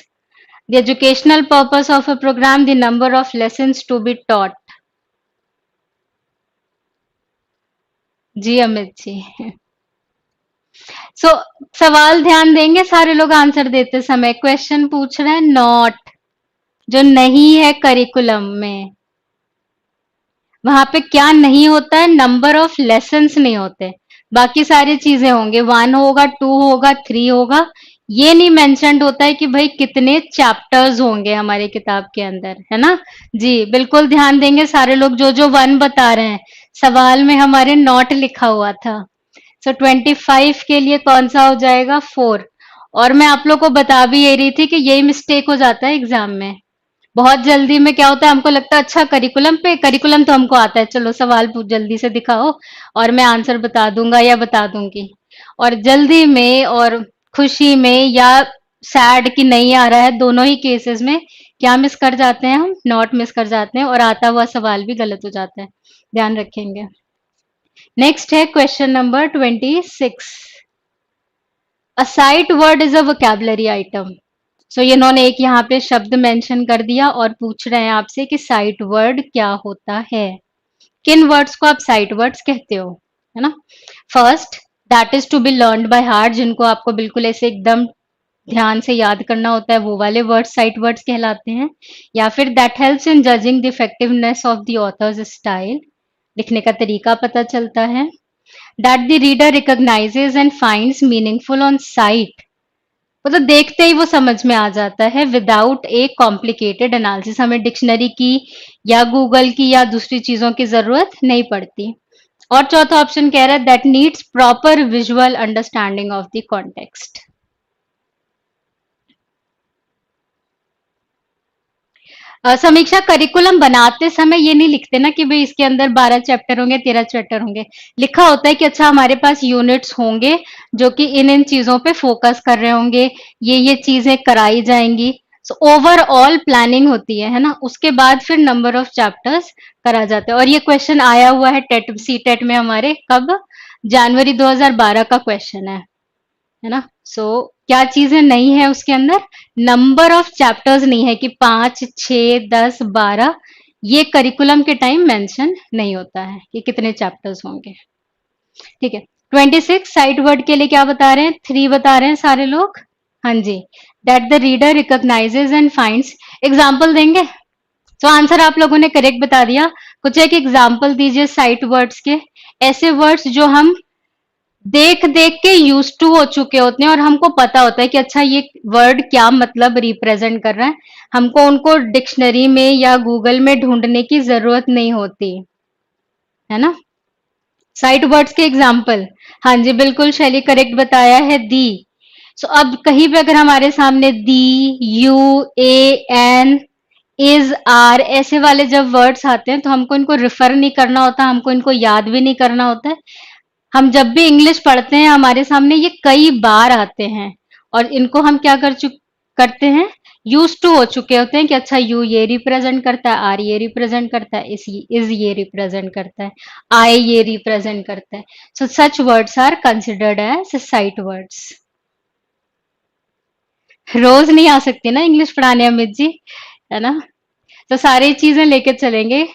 A: The educational purpose of a program, the number of lessons to be taught. जी अमित जी। सो सवाल ध्यान देंगे सारे लोग आंसर देते समय, क्वेश्चन पूछ रहे हैं नॉट, जो नहीं है करिकुलम में, वहां पे क्या नहीं होता है, नंबर ऑफ लेसन्स नहीं होते। बाकी सारी चीजें होंगे, 1 होगा, 2 होगा, 3 होगा। ये नहीं मेंशन्ड होता है कि भाई कितने चैप्टर्स होंगे हमारी किताब के अंदर, है ना? जी, बिल्कुल ध्यान देंगे सारे लोग जो जो 1 बता रहे हैं। सवाल में हमारे नॉट लिखा हुआ था। सो 25 के लिए कौन सा हो जाएगा? 4। और मैं आप लोग को बता भी ये रही थी कि यही मिस्टेक हो जाता है एग्जाम में। बहुत जल्दी में क्या होता है, हमको लगता है अच्छा करिकुलम तो हमको आता है, चलो सवाल पूछ जल्दी से दिखाओ और मैं आंसर बता दूंगा या बता दूंगी। और जल्दी में और खुशी में या सैड कि नहीं आ रहा है, दोनों ही केसेस में क्या मिस कर जाते हैं हम? नॉट मिस कर जाते हैं और आता हुआ सवाल भी गलत हो जाता है। ध्यान रखेंगे। नेक्स्ट है question number 26। A sight word is a vocabulary item. So इन्होंने एक यहाँ पे शब्द मेंशन कर दिया और पूछ रहे हैं आपसे कि साइट वर्ड क्या होता है। किन वर्ड्स को आप साइट वर्ड्स कहते हो, है ना? First, that is to be learned by heart, जिनको आपको बिल्कुल ऐसे एकदम ध्यान से याद करना होता है, वो वाले वर्ड्स साइट वर्ड्स कहलाते हैं। या फिर that helps in judging the effectiveness of the author's style, लिखने का तरीका पता चलता है। That the reader recognises and finds meaningful on site, मतलब देखते ही वो समझ में आ जाता है विदाउट ए कॉम्प्लिकेटेड एनालिसिस, हमें डिक्शनरी की या गूगल की या दूसरी चीजों की जरूरत नहीं पड़ती। और चौथा ऑप्शन कह रहा है that needs proper visual understanding of the context. समीक्षा करिकुलम बनाते समय ये नहीं लिखते ना कि भाई इसके अंदर 12 चैप्टर होंगे, 13 चैप्टर होंगे। लिखा होता है कि अच्छा हमारे पास यूनिट्स होंगे जो कि इन चीजों पे फोकस कर रहे होंगे, ये चीजें कराई जाएंगी। सो ओवरऑल प्लानिंग होती है ना? उसके बाद फिर नंबर ऑफ चैप्टर्स करा जाता है। और ये क्वेश्चन आया हुआ है टेट सी टेट में हमारे, कब? जनवरी 2012 का क्वेश्चन है ना? सो क्या चीजें नहीं है उसके अंदर? नंबर ऑफ चैप्टर्स नहीं है कि 5, 6, 10, 12। ये करिकुलम के टाइम मेंशन नहीं होता है कि कितने चैप्टर्स होंगे। ठीक है। 26 साइट वर्ड के लिए क्या बता रहे हैं? 3 बता रहे हैं सारे लोग। हाँ जी, that the reader recognises and finds. Example देंगे? तो आंसर आप लोगों ने करेक्ट बता दिया। कुछ एक एग्जाम्पल दीजिए साइट वर्ड्स के, ऐसे वर्ड्स जो हम देख देख के यूज टू हो चुके होते हैं और हमको पता होता है कि अच्छा ये वर्ड क्या मतलब रिप्रेजेंट कर रहा है, हमको उनको डिक्शनरी में या गूगल में ढूंढने की जरूरत नहीं होती, है ना? साइट वर्ड्स के एग्जाम्पल, हाँ जी बिल्कुल शैली करेक्ट बताया है, दी। सो अब कहीं पे अगर हमारे सामने the, you, a, an, is, are ऐसे वाले जब वर्ड्स आते हैं तो हमको इनको रिफर नहीं करना होता, हमको इनको याद भी नहीं करना होता है। हम जब भी इंग्लिश पढ़ते हैं हमारे सामने ये कई बार आते हैं और इनको हम क्या करते हैं, यूज टू हो चुके होते हैं कि अच्छा यू ये रिप्रेजेंट करता है, आर ये रिप्रेजेंट करता है, इज ये रिप्रेजेंट करता है, आई ये रिप्रेजेंट करता है। So such words are considered as sight words. रोज नहीं आ सकती ना इंग्लिश पढ़ाने अमित जी, है ना? तो सारी चीजें लेके चलेंगे।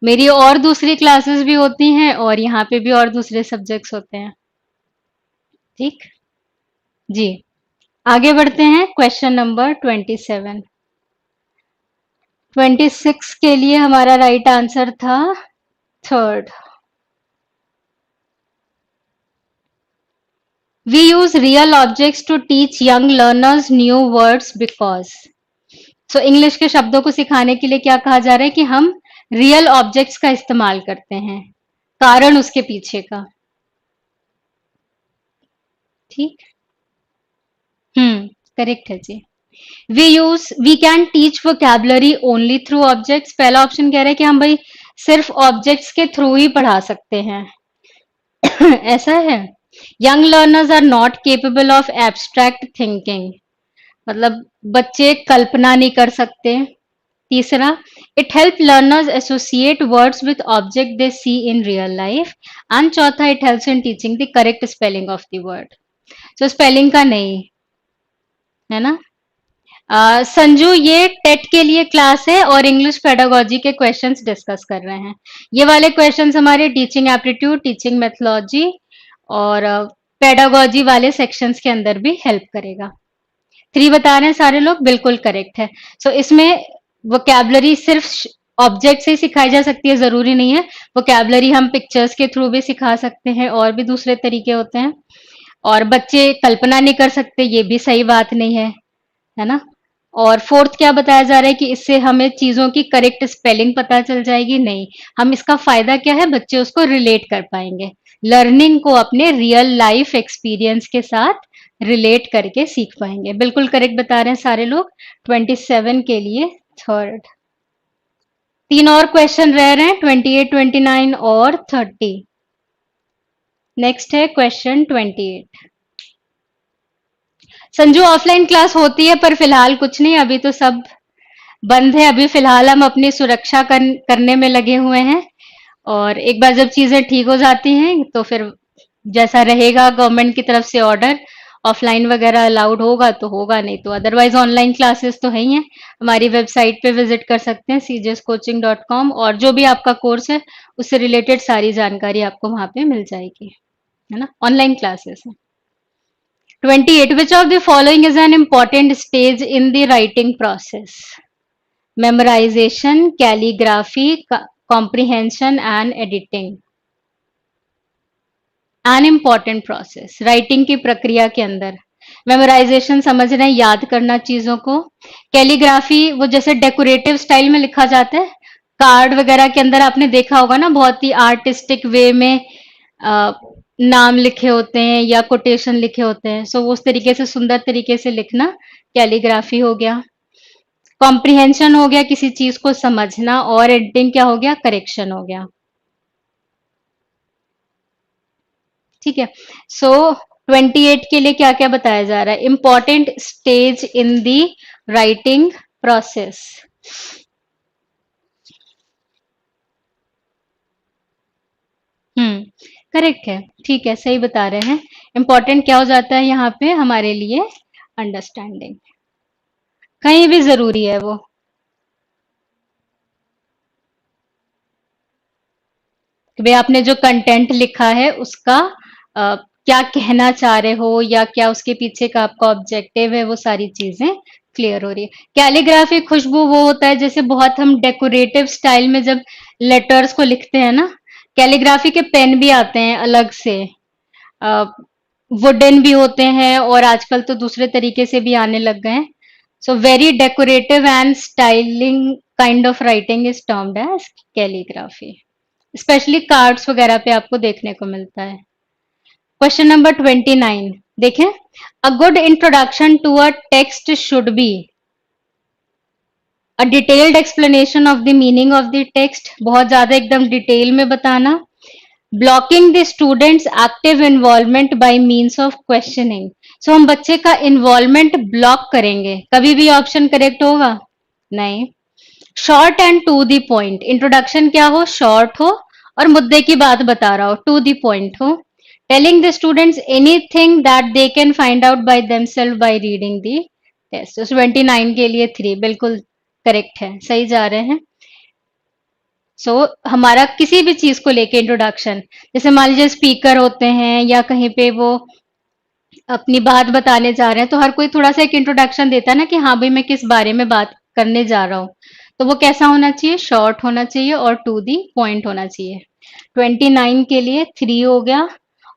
A: मेरी और दूसरी क्लासेस भी होती हैं और यहाँ पे भी और दूसरे सब्जेक्ट्स होते हैं। ठीक जी, आगे बढ़ते हैं। Question number 27। 26 के लिए हमारा राइट आंसर था third. We use real objects to teach young learners new words because. So English के शब्दों को सिखाने के लिए क्या कहा जा रहा है कि हम रियल ऑब्जेक्ट्स का इस्तेमाल करते हैं, कारण उसके पीछे का। ठीक, करेक्ट है जी। We can teach vocabulary only through objects. पहला ऑप्शन कह रहा है कि हम भाई सिर्फ ऑब्जेक्ट्स के थ्रू ही पढ़ा सकते हैं। ऐसा है। Young learners are not capable of abstract thinking, मतलब बच्चे कल्पना नहीं कर सकते। तीसरा, it help learners associate words with object they see in real life. And चौथा, it helps in teaching the correct spelling of the word. So spelling का नहीं, है ना? संजू ये टेट के लिए क्लास है और इंग्लिश पेडागोजी के क्वेश्चंस डिस्कस कर रहे हैं। ये वाले क्वेश्चंस हमारे टीचिंग एप्टीट्यूड, टीचिंग मेथोलॉजी और पेडागोजी वाले सेक्शंस के अंदर भी हेल्प करेगा। 3 बता रहे हैं सारे लोग, बिल्कुल करेक्ट है। सो इसमें वोकैबुलरी सिर्फ ऑब्जेक्ट से सिखाई जा सकती है, ज़रूरी नहीं है। वोकैब्युलरी हम पिक्चर्स के थ्रू भी सिखा सकते हैं, और भी दूसरे तरीके होते हैं। और बच्चे कल्पना नहीं कर सकते, ये भी सही बात नहीं है ना? और फोर्थ क्या बताया जा रहा है कि इससे हमें चीज़ों की करेक्ट स्पेलिंग पता चल जाएगी? नहीं। हम इसका फ़ायदा क्या है? बच्चे उसको रिलेट कर पाएँगे। लर्निंग को अपने रियल लाइफ़ एक्सपीरियंस के साथ रिलेट करके सीख पाएँगे। बिल्कुल करेक्ट बता रहे हैं सारे लोग। 27 के लिए थर्ड। 3 और क्वेश्चन रह रहे हैं, 28, 29 और 30। नेक्स्ट है क्वेश्चन 28। संजू, ऑफलाइन क्लास होती है पर फिलहाल कुछ नहीं, अभी तो सब बंद है। अभी फिलहाल हम अपनी सुरक्षा करने में लगे हुए हैं, और एक बार जब चीजें ठीक हो जाती हैं तो फिर जैसा रहेगा गवर्नमेंट की तरफ से ऑर्डर, ऑफलाइन वगैरह अलाउड होगा तो होगा, नहीं तो अदरवाइज ऑनलाइन क्लासेस तो है ही हैं। हमारी वेबसाइट पे विजिट कर सकते हैं cjscoaching.com, और जो भी आपका कोर्स है उससे रिलेटेड सारी जानकारी आपको वहां पे मिल जाएगी, है ना? ऑनलाइन क्लासेस है। 28, which of the following is an important stage in the writing process? Memorization, calligraphy, comprehension and editing. An important process, writing की प्रक्रिया के अंदर मेमोराइजेशन समझना है, याद करना चीजों को। कैलीग्राफी वो जैसे डेकोरेटिव स्टाइल में लिखा जाता है, कार्ड वगैरह के अंदर आपने देखा होगा ना, बहुत ही आर्टिस्टिक वे में नाम लिखे होते हैं या कोटेशन लिखे होते हैं। सो उस तरीके से सुंदर तरीके से लिखना कैलीग्राफी हो गया। कॉम्प्रिहेंशन हो गया किसी चीज को समझना, और एडिटिंग क्या हो गया? करेक्शन हो गया। ठीक है। सो 28 के लिए क्या क्या बताया जा रहा है? इंपॉर्टेंट स्टेज इन दी राइटिंग प्रोसेस। करेक्ट है, ठीक है, सही बता रहे हैं। इंपॉर्टेंट क्या हो जाता है यहाँ पे हमारे लिए? अंडरस्टैंडिंग। कहीं भी जरूरी है वो। कि भाई आपने जो कंटेंट लिखा है उसका क्या कहना चाह रहे हो, या क्या उसके पीछे का आपका ऑब्जेक्टिव है, वो सारी चीजें क्लियर हो रही है। कैलीग्राफी खुशबू वो होता है जैसे बहुत हम डेकोरेटिव स्टाइल में जब लेटर्स को लिखते हैं ना, कैलीग्राफी के पेन भी आते हैं अलग से, वुडन भी होते हैं, और आजकल तो दूसरे तरीके से भी आने लग गए हैं। So very decorative and styling kind of writing is termed as calligraphy. Specially cards वगैरह पे आपको देखने को मिलता है। क्वेश्चन नंबर 29 देखें। A good introduction to a text should be a detailed explanation of the meaning of the text, बहुत ज्यादा एकदम डिटेल में बताना। Blocking the students active involvement by means of questioning. So हम बच्चे का इन्वॉल्वमेंट ब्लॉक करेंगे, कभी भी ऑप्शन करेक्ट होगा? नहीं। Short and to the point, introduction क्या हो? शॉर्ट हो और मुद्दे की बात बता रहा हो, टू दी पॉइंट हो। Telling the students anything that they can find out by themselves by reading the test. 29 के लिए 3 बिल्कुल करेक्ट है, सही जा रहे हैं। हमारा किसी भी चीज को लेके इंट्रोडक्शन, जैसे मान लीजिए स्पीकर होते हैं या कहीं पे वो अपनी बात बताने जा रहे हैं, तो हर कोई थोड़ा सा एक इंट्रोडक्शन देता है ना कि हाँ भाई मैं किस बारे में बात करने जा रहा हूँ। तो वो कैसा होना चाहिए? शॉर्ट होना चाहिए और टू दी पॉइंट होना चाहिए। 29 के लिए 3 हो गया।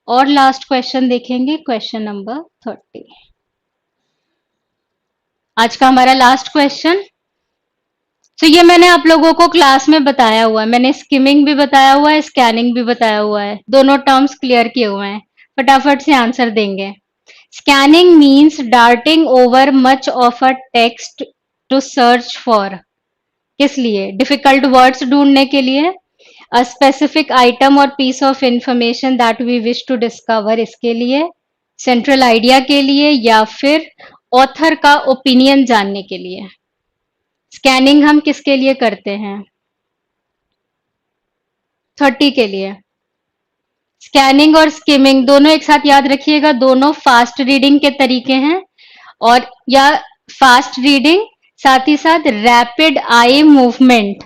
A: और लास्ट क्वेश्चन देखेंगे, क्वेश्चन नंबर 30। आज का हमारा लास्ट क्वेश्चन। तो ये मैंने आप लोगों को क्लास में बताया हुआ है, मैंने स्किमिंग भी बताया हुआ है, स्कैनिंग भी बताया हुआ है, दोनों टर्म्स क्लियर किए हुए हैं। फटाफट से आंसर देंगे। Scanning means darting over much of a text to search for, किस लिए? डिफिकल्ट वर्ड्स ढूंढने के लिए, अ स्पेसिफिक आइटम और piece of information that we wish to discover, इसके लिए, सेंट्रल आइडिया के लिए, या फिर ऑथर का ओपिनियन जानने के लिए। स्कैनिंग हम किसके लिए करते हैं? 30 के लिए। स्कैनिंग और स्किमिंग दोनों एक साथ याद रखिएगा, दोनों फास्ट रीडिंग के तरीके हैं। और या फास्ट रीडिंग, साथ ही साथ रैपिड आई मूवमेंट।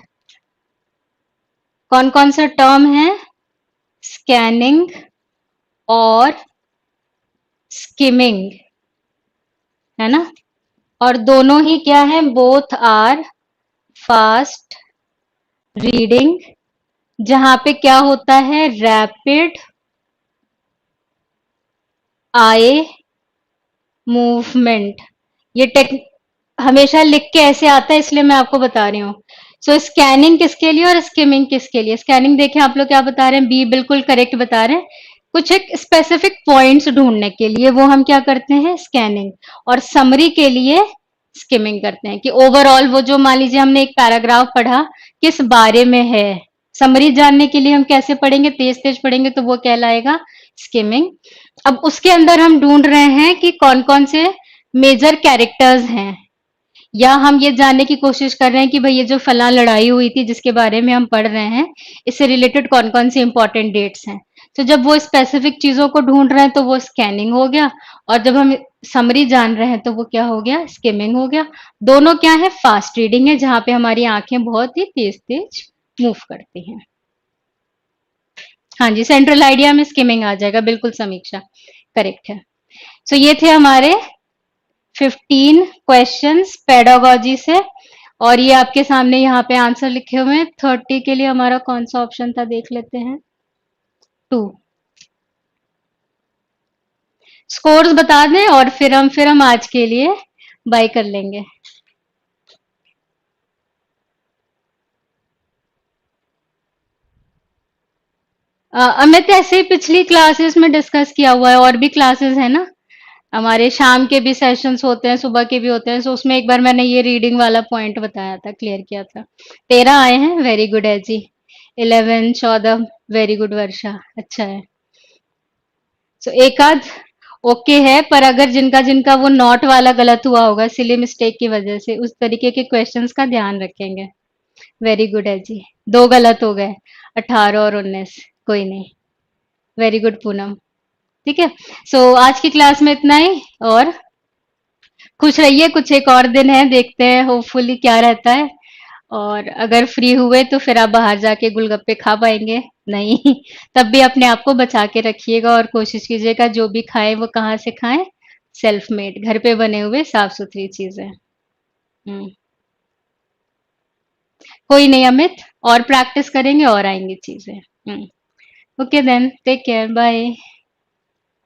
A: कौन कौन सा टर्म है? स्कैनिंग और स्किमिंग, है ना? और दोनों ही क्या है? बोथ आर फास्ट रीडिंग, जहां पे क्या होता है, रैपिड आई मूवमेंट। ये टेक हमेशा लिख के ऐसे आता है, इसलिए मैं आपको बता रही हूँ। सो स्कैनिंग किसके लिए और स्किमिंग किसके लिए? स्कैनिंग देखें आप लोग क्या बता रहे हैं, बी बिल्कुल करेक्ट बता रहे हैं। कुछ एक स्पेसिफिक पॉइंट्स ढूंढने के लिए वो हम क्या करते हैं, स्कैनिंग। और समरी के लिए स्किमिंग करते हैं, कि ओवरऑल वो जो मान लीजिए हमने एक पैराग्राफ पढ़ा, किस बारे में है। समरी जानने के लिए हम कैसे पढ़ेंगे, तेज तेज पढ़ेंगे तो वो कहलाएगा स्किमिंग। अब उसके अंदर हम ढूंढ रहे हैं कि कौन कौन से मेजर कैरेक्टर्स हैं, या हम ये जानने की कोशिश कर रहे हैं कि भाई ये जो फला लड़ाई हुई थी जिसके बारे में हम पढ़ रहे हैं, इससे रिलेटेड कौन कौन सी इंपॉर्टेंट डेट्स हैं। तो जब वो स्पेसिफिक चीजों को ढूंढ रहे हैं तो वो स्कैनिंग हो गया, और जब हम समरी जान रहे हैं तो वो क्या हो गया, स्किमिंग हो गया। दोनों क्या है, फास्ट रीडिंग है, जहां पे हमारी आंखें बहुत ही तेज तेज मूव करती हैं। हाँ जी, सेंट्रल आइडिया में स्किमिंग आ जाएगा, बिल्कुल समीक्षा करेक्ट है। सो ये थे हमारे 15 क्वेश्चंस पेडागोजी से, और ये आपके सामने यहाँ पे आंसर लिखे हुए हैं। 30 के लिए हमारा कौन सा ऑप्शन था, देख लेते हैं। 2। स्कोर्स बता दें और फिर हम आज के लिए बाय कर लेंगे। अमित, ऐसे ही पिछली क्लासेस में डिस्कस किया हुआ है, और भी क्लासेस है ना हमारे, शाम के भी सेशंस होते हैं, सुबह के भी होते हैं। सो उसमें एक बार मैंने ये रीडिंग वाला पॉइंट बताया था, क्लियर किया था। 13 आए हैं, वेरी गुड है जी। 11, 14, वेरी गुड वर्षा, अच्छा है। सो एक आध ओके है, पर अगर जिनका जिनका वो नॉट वाला गलत हुआ होगा सिली मिस्टेक की वजह से, उस तरीके के क्वेश्चंस का ध्यान रखेंगे। वेरी गुड है जी। 2 गलत हो गए, 18 और 19, कोई नहीं। Very good Poonam. ठीक है। सो आज की क्लास में इतना ही, और खुश रहिए, कुछ एक और दिन है, देखते हैं होपफुली क्या रहता है। और अगर फ्री हुए तो फिर आप बाहर जाके गोलगप्पे खा पाएंगे, नहीं तब भी अपने आप को बचा के रखिएगा, और कोशिश कीजिएगा जो भी खाएं वो कहाँ से खाएं, सेल्फ मेड, घर पे बने हुए साफ सुथरी चीजें। हम्म, कोई नहीं अमित, और प्रैक्टिस करेंगे और आएंगी चीजें। Okay then, take care, bye.